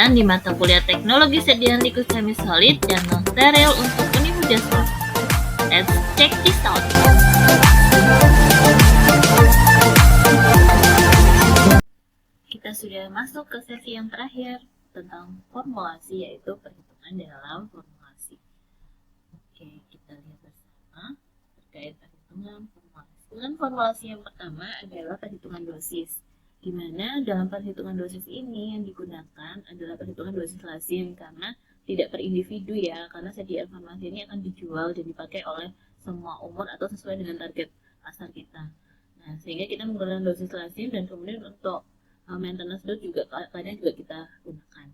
pembelajaran di mata kuliah Teknologi Sediaan Liquid Semi Solid dan Non-Steril untuk Universitas. Let's check this out. Kita sudah masuk ke sesi yang terakhir tentang formulasi, yaitu perhitungan dalam formulasi. Oke, kita lihat bersama terkait perhitungan formulasi. Formulasi yang pertama adalah perhitungan dosis, di mana dalam perhitungan dosis ini yang digunakan adalah perhitungan dosis lazim karena tidak per individu ya, karena sediaan farmasi ini akan dijual dan dipakai oleh semua umur atau sesuai dengan target pasar kita. Nah, sehingga kita menggunakan dosis lazim dan kemudian untuk maintenance dose juga kadang juga kita gunakan.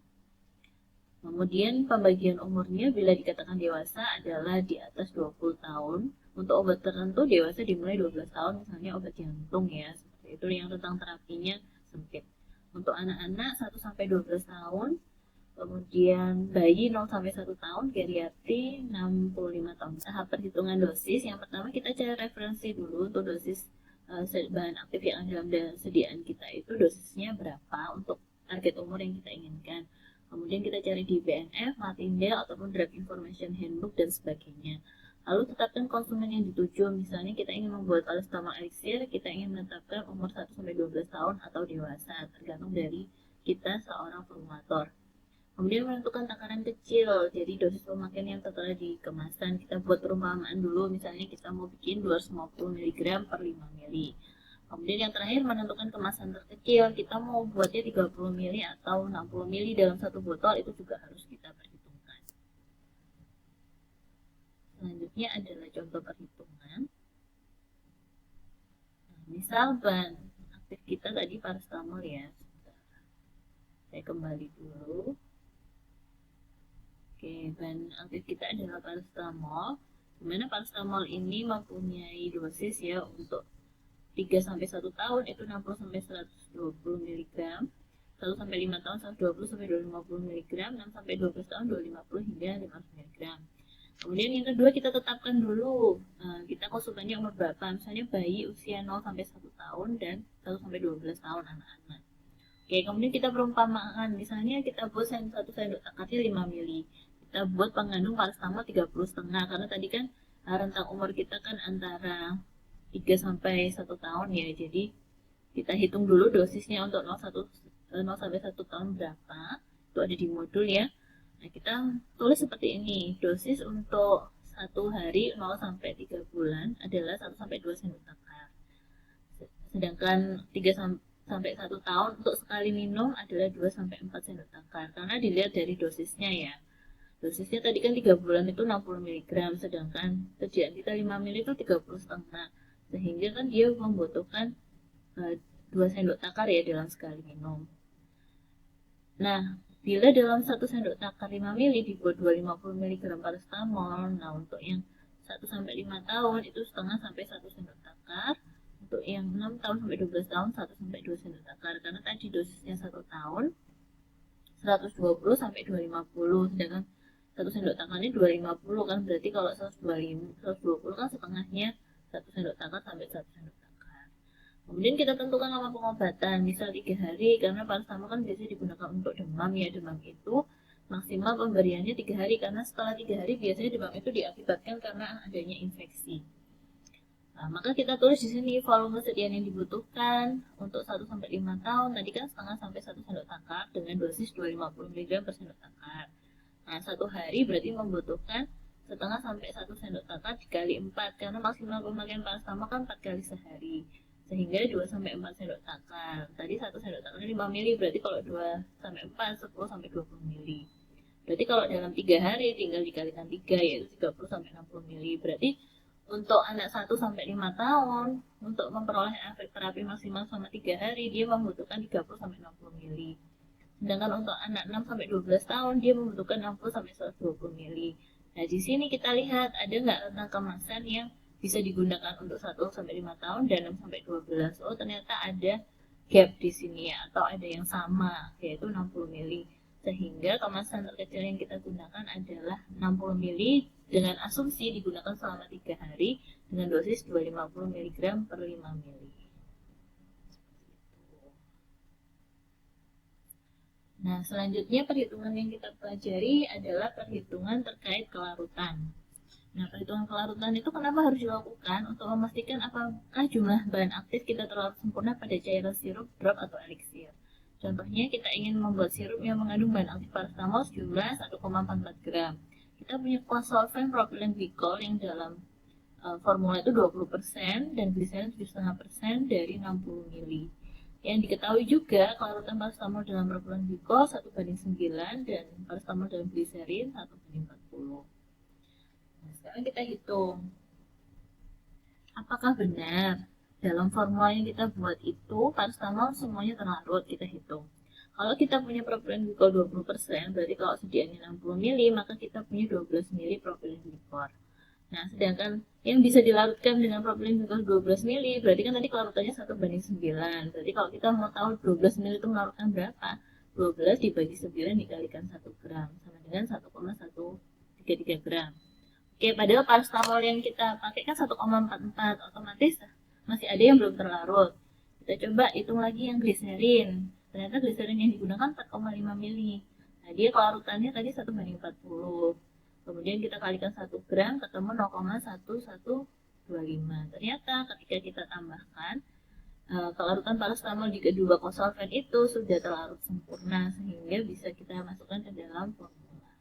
Kemudian pembagian umurnya bila dikatakan dewasa adalah di atas 20 tahun. Untuk obat tertentu dewasa dimulai 12 tahun, misalnya obat jantung ya, seperti itu yang rentang terapinya sempit. Untuk anak-anak 1-12 tahun, kemudian bayi 0-1 tahun, geriatri 65 tahun. Tahap perhitungan dosis, yang pertama kita cari referensi dulu untuk dosis bahan aktif yang ada dalam sediaan kita itu dosisnya berapa untuk target umur yang kita inginkan. Kemudian kita cari di BNF, Martindale, ataupun Drug Information Handbook dan sebagainya. Lalu tetapkan konsumen yang dituju, misalnya kita ingin membuat paracetamol elixir, kita ingin menetapkan umur 1-12 tahun atau dewasa, tergantung dari kita seorang formulator. Kemudian menentukan takaran kecil, jadi dosis pemakaian yang tertera di kemasan. Kita buat perumpamaan dulu, misalnya kita mau bikin 250 mg per 5 ml. Kemudian yang terakhir menentukan kemasan terkecil, kita mau buatnya 30 ml atau 60 ml dalam satu botol, itu juga harus kita perhitungkan. Selanjutnya adalah contoh perhitungan. Nah, misal bahan aktif kita tadi paracetamol ya. Saya kembali dulu. Oke, bahan aktif kita adalah paracetamol, dimana paracetamol ini mempunyai dosis ya untuk 3-1 tahun itu 60-120 mg, 1-5 tahun 120-250 mg, 6-12 tahun 250 hingga 500 mg. Kemudian yang kedua kita tetapkan dulu kita konsumennya umur berapa, misalnya bayi usia 0-1 tahun dan 1-12 tahun anak-anak. Oke, kemudian kita perumpamaan, misalnya kita buat 1 sendok makannya 5 ml. Kita buat pengandung paracetamol 30,5 karena tadi kan rentang umur kita kan antara 3-1 tahun ya. Jadi kita hitung dulu dosisnya untuk 0-1 tahun berapa. Itu ada di modul ya. Nah, kita tulis seperti ini. Dosis untuk 1 hari 0-3 bulan adalah 1-2 sendok takar. Sedangkan 3-1 tahun untuk sekali minum adalah 2-4 sendok takar. Karena dilihat dari dosisnya ya. Dosisnya tadi kan 3 bulan itu 60 mg, sedangkan sediaan kita 5 ml itu 30,5. Sehingga kan dia membutuhkan 2 sendok takar ya dalam sekali minum. Nah, bila dalam 1 sendok takar 5 ml dibuat 250 mg paracetamol, nah untuk yang 1-5 tahun itu 0,5-1 sendok takar. Untuk yang 6 tahun sampai 12 tahun 1-2 sendok takar, karena tadi dosisnya 1 tahun 120-250, sedangkan 1 sendok takarnya 250 kan, berarti kalau 120 kan setengahnya 1 sendok takar sampai 1 sendok takar. Kemudian kita tentukan lama pengobatan, misal 3 hari, karena paracetamol kan biasanya digunakan untuk demam ya. Demam itu maksimal pemberiannya 3 hari, karena setelah 3 hari biasanya demam itu diakibatkan karena adanya infeksi. Nah, maka kita tulis di sini volume sediaan yang dibutuhkan untuk 1-5 tahun. Tadi kan 0,5-1 sendok takar dengan dosis 250 mg per sendok takar. Nah, 1 hari berarti membutuhkan 0,5-1 sendok takar dikali 4, karena maksimal pemakaian paracetamol kan 4 kali sehari. Sehingga 2-4 sendok takar. Tadi 1 sendok takar 5 ml, berarti kalau 2-4 10-20 ml. Berarti kalau dalam 3 hari tinggal dikalikan 3, yaitu 30-60 ml. Berarti untuk anak 1-5 tahun, untuk memperoleh efek terapi maksimal selama 3 hari, dia membutuhkan 30-60 ml. Sedangkan untuk anak 6-12 tahun, dia membutuhkan 60-120 ml. Nah, di sini kita lihat ada nggak rentang kemasan yang bisa digunakan untuk 1-5 tahun dan 6-12. Oh, ternyata ada gap di sini ya, atau ada yang sama, yaitu 60 ml. Sehingga kemasan terkecil yang kita gunakan adalah 60 ml dengan asumsi digunakan selama 3 hari dengan dosis 250 mg per 5 ml. Nah, selanjutnya perhitungan yang kita pelajari adalah perhitungan terkait kelarutan. Nah, perhitungan kelarutan itu kenapa harus dilakukan? Untuk memastikan apakah jumlah bahan aktif kita terlarut sempurna pada cairan sirup, drop, atau eliksir. Contohnya, kita ingin membuat sirup yang mengandung bahan aktif paracetamol sejumlah 1,44 gram. Kita punya kuas solvent propilen glikol yang dalam formula itu 20% dan gliserin 7,5% dari 60 ml. Yang diketahui juga kelarutan paracetamol dalam propilen glikol 1:9 dan paracetamol dalam gliserin 1:40. Nah, sekarang kita hitung. Apakah benar dalam formula yang kita buat itu paracetamol semuanya terlarut? Kita hitung. Kalau kita punya propilen glikol 20%, berarti kalau sediaannya 60 ml, maka kita punya 12 ml propilen glikol. Nah, sedangkan yang bisa dilarutkan dengan propilen glikol 12 ml, berarti kan tadi kelarutannya 1:9. Berarti kalau kita mau tahu 12 ml itu melarutkan berapa? 12 dibagi 9 dikalikan 1 gram, sama dengan 1,133 gram. Oke, padahal paracetamol yang kita pakai kan 1,44, otomatis masih ada yang belum terlarut. Kita coba hitung lagi yang gliserin. Ternyata gliserin yang digunakan 4,5 ml. Nah, dia kelarutannya tadi 1:40. Kemudian kita kalikan 1 gram, ketemu 0,1125. Ternyata ketika kita tambahkan, kelarutan paracetamol di kedua kosolven itu sudah terlarut sempurna, sehingga bisa kita masukkan ke dalam formula.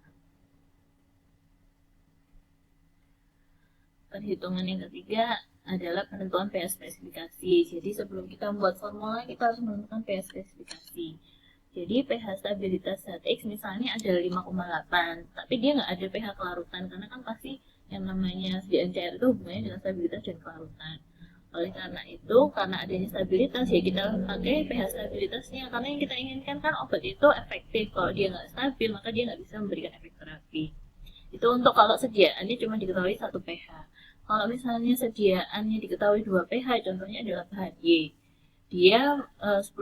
Perhitungan yang ketiga adalah penentuan pH spesifikasi. Jadi sebelum kita membuat formula, kita harus menentukan pH spesifikasi. Jadi pH stabilitas zat X misalnya adalah 5,8, tapi dia nggak ada pH kelarutan, karena kan pasti yang namanya sediaan cair itu hubungannya dengan stabilitas dan kelarutan. Oleh karena itu, karena adanya stabilitas, ya kita pakai pH stabilitasnya, karena yang kita inginkan kan obat itu efektif. Kalau dia nggak stabil, maka dia nggak bisa memberikan efek terapi. Itu untuk kalau sediaannya cuma diketahui 1 pH. Kalau misalnya sediaannya diketahui 2 pH, contohnya adalah bahan Y. Dia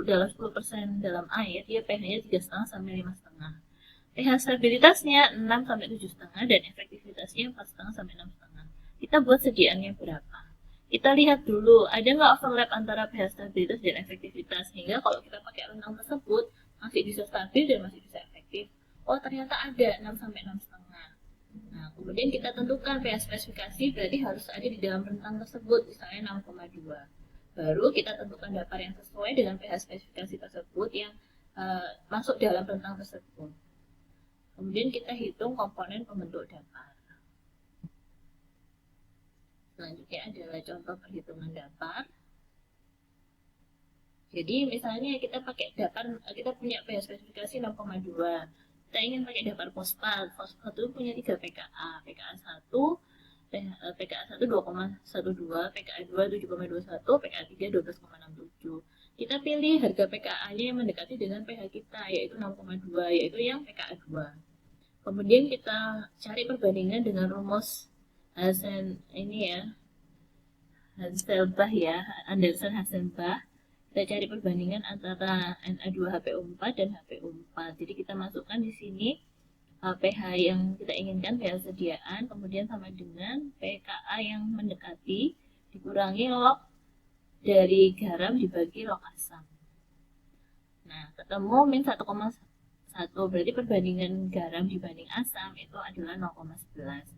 dalam 10% dalam air, dia pH-nya 3,5 sampai 5,5. pH stabilitasnya 6 sampai 7,5 dan efektivitasnya 4,5 sampai 6,5. Kita buat sediaannya berapa? Kita lihat dulu, ada nggak overlap antara pH stabilitas dan efektivitas, sehingga kalau kita pakai rentang tersebut masih bisa stabil dan masih bisa efektif. Oh, ternyata ada 6 sampai 6,5. Nah, kemudian kita tentukan pH spesifikasi, berarti harus ada di dalam rentang tersebut, misalnya 6,2. Baru kita tentukan dapar yang sesuai dengan pH spesifikasi tersebut yang masuk dalam rentang tersebut. Kemudian kita hitung komponen pembentuk dapar. Selanjutnya adalah contoh perhitungan dapar. Jadi misalnya kita pakai dapar, kita punya pH spesifikasi 6,2. Kita ingin pakai dapar fosfat. Fosfat itu punya 3 pKa. pKa 1, pKa 1 2,12, pKa 2 7,21, pKa 3 12,67. Kita pilih harga pKa-nya yang mendekati dengan pH kita, yaitu 6,2, yaitu yang pKa 2. Kemudian kita cari perbandingan dengan rumus Hasselbalch ya, Anderson-Hasselbalch. Kita cari perbandingan antara Na2HPO4 dan HPO4. Jadi kita masukkan di sini pH yang kita inginkan, pH sediaan, kemudian sama dengan pKa yang mendekati, dikurangi log dari garam dibagi log asam. Nah, ketemu min 1,1, berarti perbandingan garam dibanding asam itu adalah 0,11.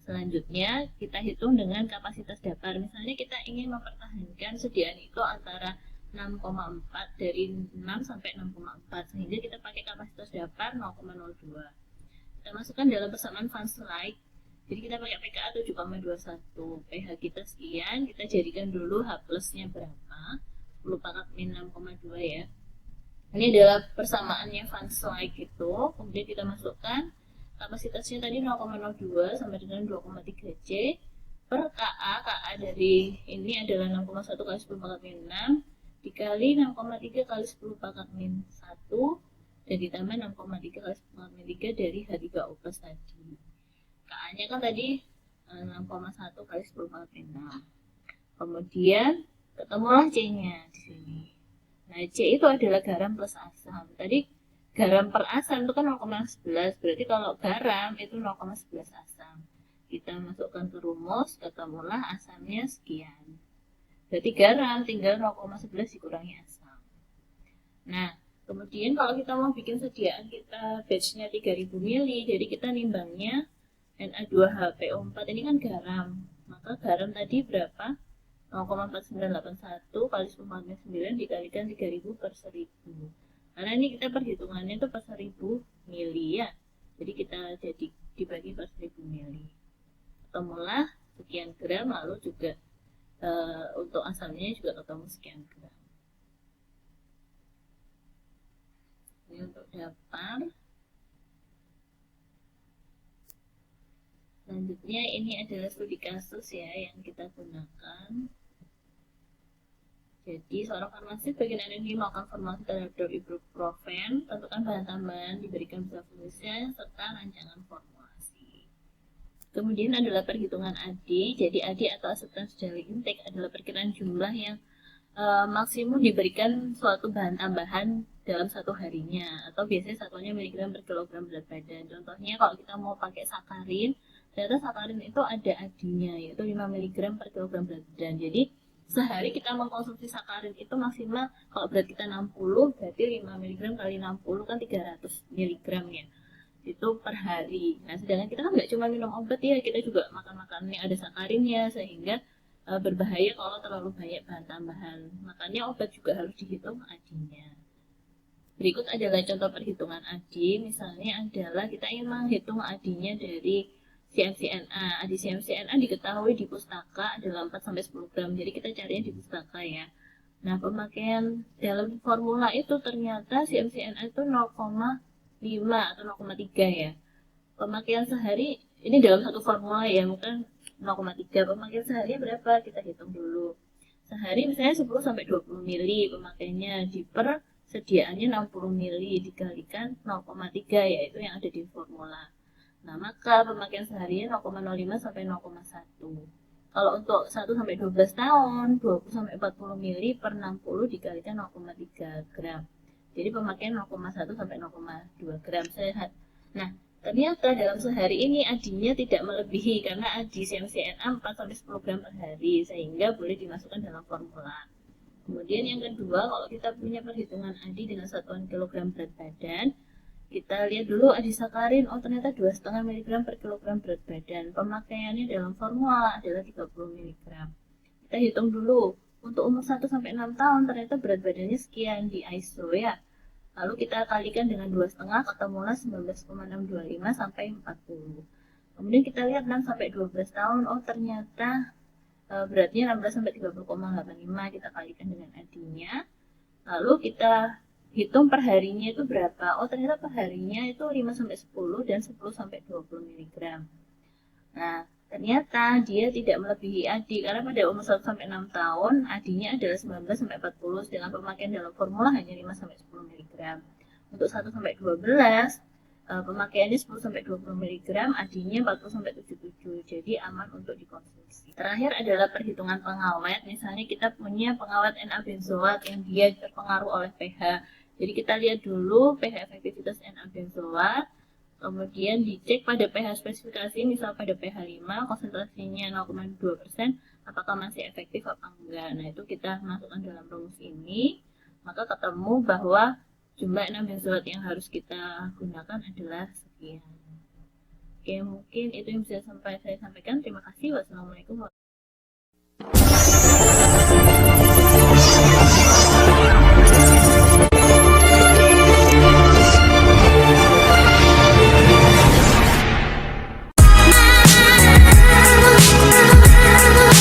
Selanjutnya, kita hitung dengan kapasitas dapar. Misalnya kita ingin mempertahankan sediaan itu antara 6,4, dari 6 sampai 6,4, sehingga kita pakai kapasitas dapar 0,02. Kita masukkan dalam persamaan Van Slyke. Jadi kita pakai pKa 7,21, pH kita sekian, kita jadikan dulu H plusnya berapa, 10 pangkat min 6,2 ya. Ini adalah persamaannya Van Slyke itu, kemudian kita masukkan kapasitasnya tadi 0,02 sama dengan 2,3 C per Ka. Ka dari ini adalah 6,1 kali 10 pangkat min 6 dikali 6,3 kali 10 pangkat min 1 dan ditambah 6,3 kali 10 pangkat min 3 dari H3O plus tadi. Ka-nya kan tadi 6,1 kali 10 pangkat min 6. Kemudian ketemulah C-nya di sini. Nah, C itu adalah garam plus asam. Tadi garam per asam itu kan 0,11, berarti kalau garam itu 0,11 asam. Kita masukkan ke rumus, ketemulah asamnya sekian. Berarti garam tinggal 0,11 dikurangi asam. Nah, Kemudian kalau kita mau bikin sediaan kita batchnya 3000 ml, jadi kita nimbangnya Na2HPO4 ini kan garam. Maka garam tadi berapa? 0,4981 kali 10 9 dikalikan 3000 per 1000. Karena ini kita perhitungannya itu per 1000 mili ya. Jadi kita dibagi per 1000 mili. Ketemulah sekian gram, lalu juga untuk asalnya juga ketemu sekian gram. Ini untuk daftar. Selanjutnya ini adalah studi kasus ya yang kita gunakan. Jadi seorang farmasis bagian NNI melakukan formulasi terhadap ibuprofen, tentukan bahan tambahan, diberikan beberapa tulisnya serta rancangan formulasi. Kemudian adalah perhitungan AD. Jadi AD atau acceptance daily intake adalah perkiraan jumlah yang maksimum diberikan suatu bahan tambahan dalam satu harinya, atau biasanya satuannya miligram per kilogram berat badan. Contohnya kalau kita mau pakai sakarin, ternyata sakarin itu ada AD-nya yaitu 5 mg per kilogram berat badan. Jadi sehari kita mengkonsumsi sakarin itu maksimal, kalau berat kita 60 berarti 5 mg kali 60 kan 300 mg ya, itu per hari. Nah sedangkan kita kan nggak cuma minum obat ya, kita juga makan makanan yang ada sakarinnya, sehingga berbahaya kalau terlalu banyak bahan tambahan. Makanya obat juga harus dihitung AD-nya. Berikut adalah contoh perhitungan AD. Misalnya adalah kita ingin menghitung AD-nya dari CMCNA. AD CMCNA diketahui di pustaka adalah 4-10 gram. Jadi kita carinya di pustaka ya. Nah, pemakaian dalam formula itu ternyata CMCNA itu 0,5 atau 0,3 ya. Pemakaian sehari ini dalam satu formula ya, mungkin 0,3. Pemakaian sehari berapa? Kita hitung dulu. Sehari misalnya 10-20 mili pemakaiannya, di per sediaannya 60 mili dikalikan 0,3 yaitu yang ada di formula. Nah, maka pemakaian seharinya 0,05 sampai 0,1. Kalau untuk 1-12 tahun 20-40 mili per 60 dikalikan 0,3 gram. Jadi pemakaian 0,1 sampai 0,2 gram sehat. Nah, ternyata dalam sehari ini AD-nya tidak melebihi karena AD CMCNA 4-10 gram per hari, sehingga boleh dimasukkan dalam formula. Kemudian yang kedua, kalau kita punya perhitungan AD dengan satuan kilogram berat badan, kita lihat dulu AD sakarin, oh ternyata 2,5 mg per kilogram berat badan. Pemakaiannya dalam formula adalah 30 mg. Kita hitung dulu, untuk umur 1-6 tahun ternyata berat badannya sekian di ISO ya. Lalu kita kalikan dengan 2,5, ketemulah 19,625 sampai 40. Kemudian kita lihat 6-12 tahun, oh ternyata beratnya 16-30,85, kita kalikan dengan AD-nya. Lalu kita hitung per harinya itu berapa. Oh ternyata per harinya itu 5-10 dan 10-20 mg. Nah ternyata dia tidak melebihi AD karena pada umur 1-6 tahun AD-nya adalah 19-40, sedangkan pemakaian dalam formula hanya 5-10 mg. Untuk 1-12 pemakaiannya 10-20 mg, AD-nya 40-77, jadi aman untuk dikonsumsi. Terakhir adalah perhitungan pengawet. Misalnya kita punya pengawet Na-benzoat yang dia terpengaruh oleh pH. Jadi kita lihat dulu pH efektivitas Na-benzoat, kemudian dicek pada pH spesifikasi, misal pada pH 5, konsentrasinya 0,2%, apakah masih efektif apa enggak. Nah itu kita masukkan dalam rumus ini, maka ketemu bahwa jumlah Na-benzoat yang harus kita gunakan adalah sekian. Oke, mungkin itu yang bisa saya sampaikan. Terima kasih. Wassalamualaikum warahmatullahi wabarakatuh.